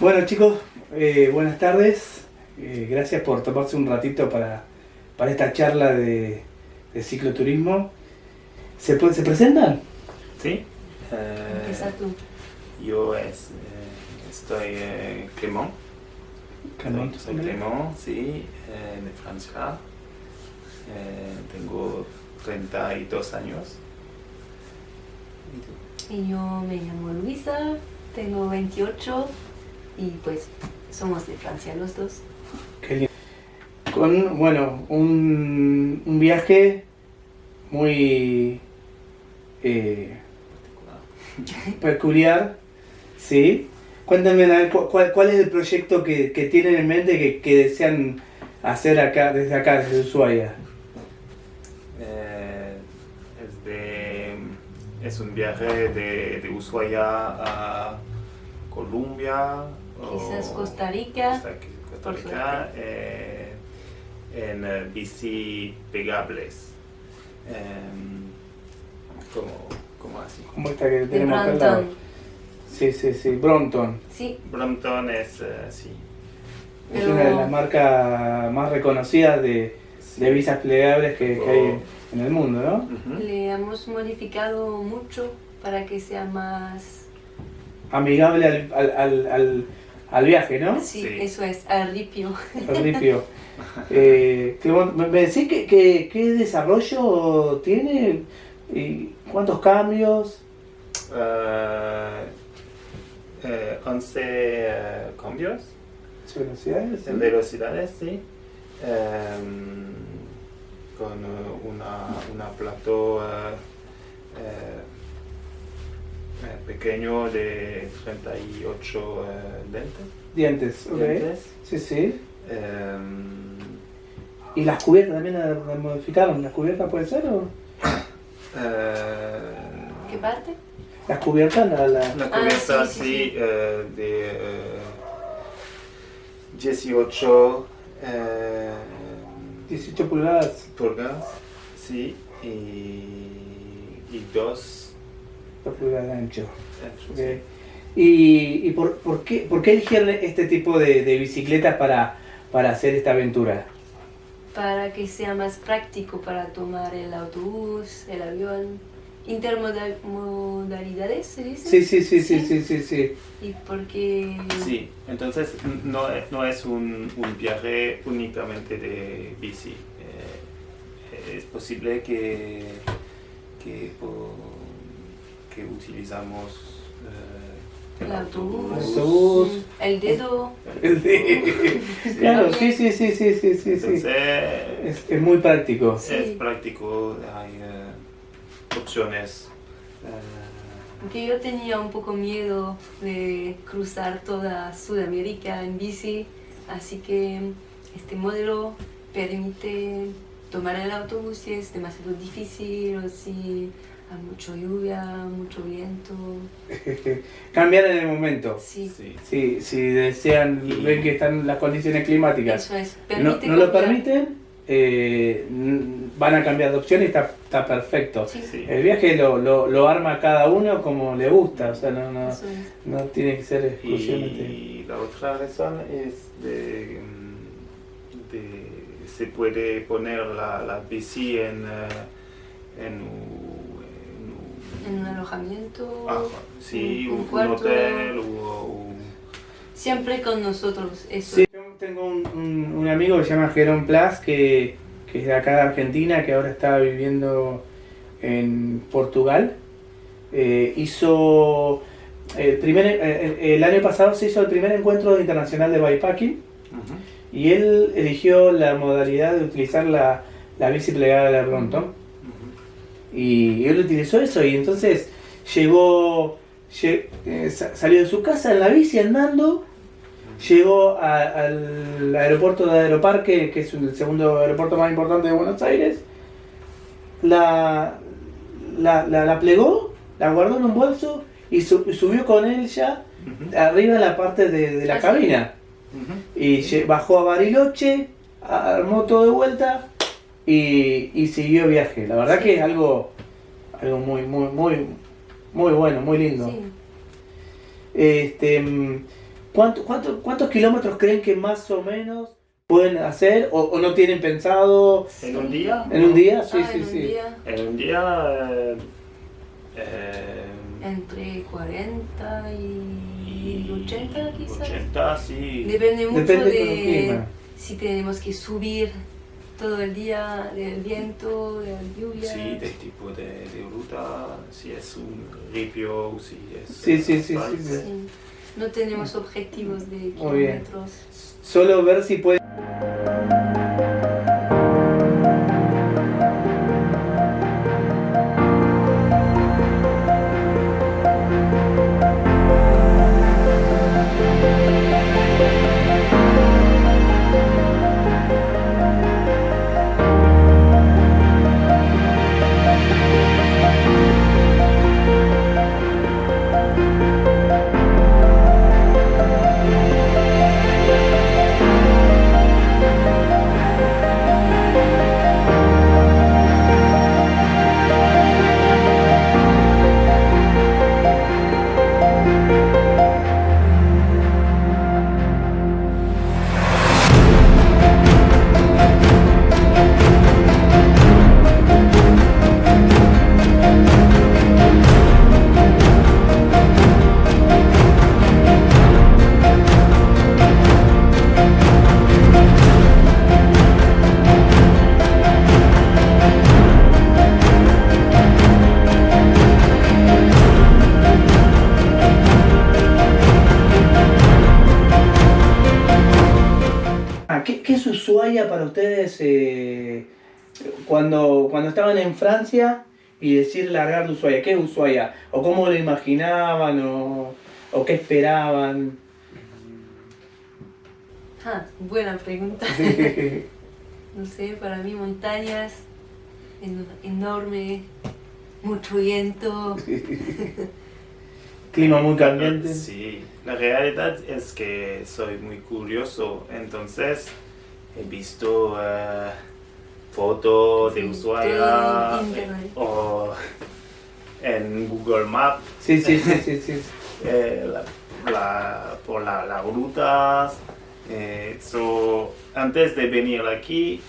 Bueno chicos, buenas tardes. Gracias por tomarse un ratito para esta charla de cicloturismo. ¿Se presentan? Sí. Empieza tú. Yo estoy Clément. Soy Clément, sí, de Francia. Tengo 32 años. Y yo me llamo Luisa, tengo 28 y pues somos de Francia los dos. Qué lindo. Con, bueno, un viaje muy peculiar, ¿sí? Cuéntame a ver, ¿cuál es el proyecto que tienen en mente que desean hacer desde Ushuaia? Es un viaje de Ushuaia a Colombia. Quizás Costa Rica. Costa Rica en bici pegables. ¿Cómo así? ¿Cómo está que De tenemos acá al lado? Brompton. Sí, Brompton. Sí, Brompton es, sí. Es Pero- una de las marcas más reconocidas de bicis plegables que hay en el mundo, ¿no? Ujú. le hemos modificado mucho para que sea más... Amigable al viaje, ¿no? Sí, Sí. eso es, al ripio. Al ripio. ¿Me decís qué desarrollo tiene? ¿Y cuántos cambios? 11 cambios ¿Velocidades? en velocidades, sí. Con una plató pequeño de 38 Dientes, ok. dientes. Sí. Em, ¿Y las cubiertas también las modificaron? ¿Las cubiertas puede ser? ¿O? ¿Qué parte? Las cubiertas, La cubierta, sí, sí, de 18 18 pulgadas, pulgadas, sí, y 2 pulgadas de ancho. anchos, Ok. sí. ¿Y por qué eligieron este tipo de bicicletas para hacer esta aventura? Para que sea más práctico para tomar el autobús, el avión. Intermodalidades, ¿se dice? Sí. Y porque... Sí, entonces no es un viaje únicamente de bici. Es posible que utilizamos El autobús, autobús. el dedo. Claro, sí. Entonces Es muy práctico. Sí. es práctico, hay opciones. Porque yo tenía un poco miedo de cruzar toda Sudamérica en bici, así que este modelo permite tomar el autobús si es demasiado difícil o si hay mucha lluvia, mucho viento. Cambiar en el momento. Sí, Sí. Si desean, Y- ven que están las condiciones climáticas, eso es. no Permite lo cambiar. permiten, van a cambiar de opción y está perfecto. Sí, Sí. El viaje lo arma cada uno como le gusta, o sea, no eso es. tiene que ser exclusivamente. Y la otra razón es se puede poner la bici en En un alojamiento, sí, un un cuarto. hotel o Siempre con nosotros, eso. Sí, yo tengo un amigo que se llama Jerón Plas, que es de acá de Argentina, que ahora está viviendo en Portugal. Hizo el año pasado se hizo el primer encuentro internacional de bikepacking Ujú. y él eligió la modalidad de utilizar la bici plegada de Brompton. Ujú. Y él utilizó eso y entonces salió de su casa en la bici andando, llegó al aeropuerto de Aeroparque, que es el segundo aeropuerto más importante de Buenos Aires, la plegó, la guardó en un bolso y subió con él ya Ujú. arriba en la parte de la Ah, sí. cabina. Ujú. Y bajó a Bariloche, armó todo de vuelta y siguió viaje. La verdad que es algo muy bueno, muy lindo. Sí. ¿Cuántos kilómetros creen que más o menos pueden hacer o no tienen pensado ¿En un día? en un día? Sí, Ah, sí, en un sí. día, En un día... entre 40 y 80 quizás. 80, sí. Depende mucho Depende con el de clima. si tenemos que subir todo el día, del viento, de la lluvia. Sí, del tipo de ruta, si es un ripio, si es... Sí. asfalto. Sí. No tenemos objetivos de Muy bien. kilómetros. Solo ver si pueden. ¿Qué es Ushuaia para ustedes cuando estaban en Francia y decir largar de Ushuaia? ¿Qué es Ushuaia? ¿O cómo lo imaginaban o qué esperaban? Ah, buena pregunta. No sé, para mí montañas, enorme, mucho viento. Clima muy cambiante. Sí, la realidad es que soy muy curioso, entonces he visto fotos de Sí, Ushuaia todo en internet. o en Google Maps Sí. por las rutas. Antes de venir aquí,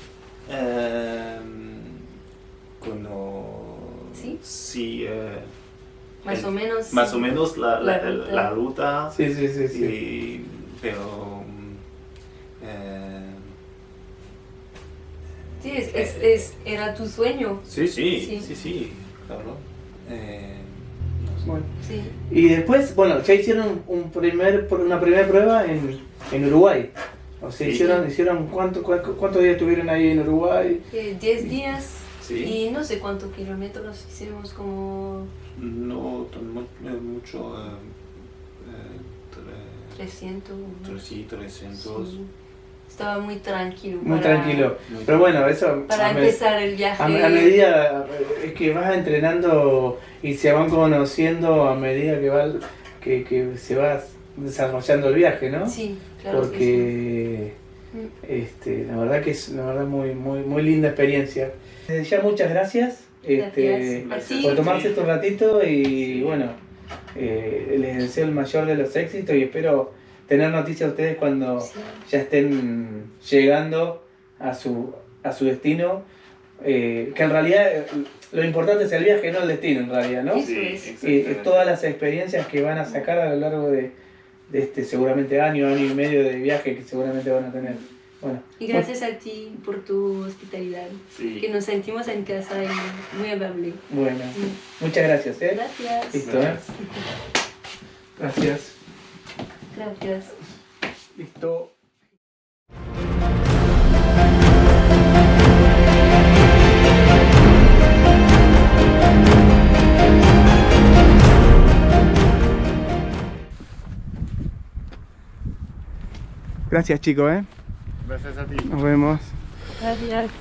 sí, Más o menos. más o menos La ruta. la ruta. Sí. Pero Sí, era tu sueño. sí, claro. No sé. Bueno. Sí. Y después, bueno, ya hicieron una primera prueba en Uruguay. O sea, Sí. hicieron ¿cuántos días estuvieron ahí en Uruguay? 10 días Sí. y no sé cuántos kilómetros hicimos, como No mucho, 300. ¿no? sí, 300. Sí. Estaba muy tranquilo. Muy para- tranquilo. Pero bueno, eso Para empezar el viaje. a medida es que vas entrenando y se van conociendo a medida que se va desarrollando el viaje, ¿no? Sí, claro que Porque la verdad que es muy linda experiencia. Ya muchas gracias, sí. Gracias. A ti. por tomarse estos ratitos y bueno, les deseo el mayor de los éxitos y espero tener noticias de ustedes cuando Sí. ya estén llegando a su destino, que en realidad lo importante es el viaje, no el destino en realidad, ¿no? Eso Sí, es. Y exactamente. todas las experiencias que van a sacar a lo largo de este seguramente año y medio de viaje que seguramente van a tener. Bueno, Y gracias a ti por tu hospitalidad. Sí. Que nos sentimos en casa y muy amable. bueno, muchas gracias, Gracias. Listo, Gracias. Gracias. Listo. Gracias, chicos, Gracias a ti. Nos vemos. Gracias.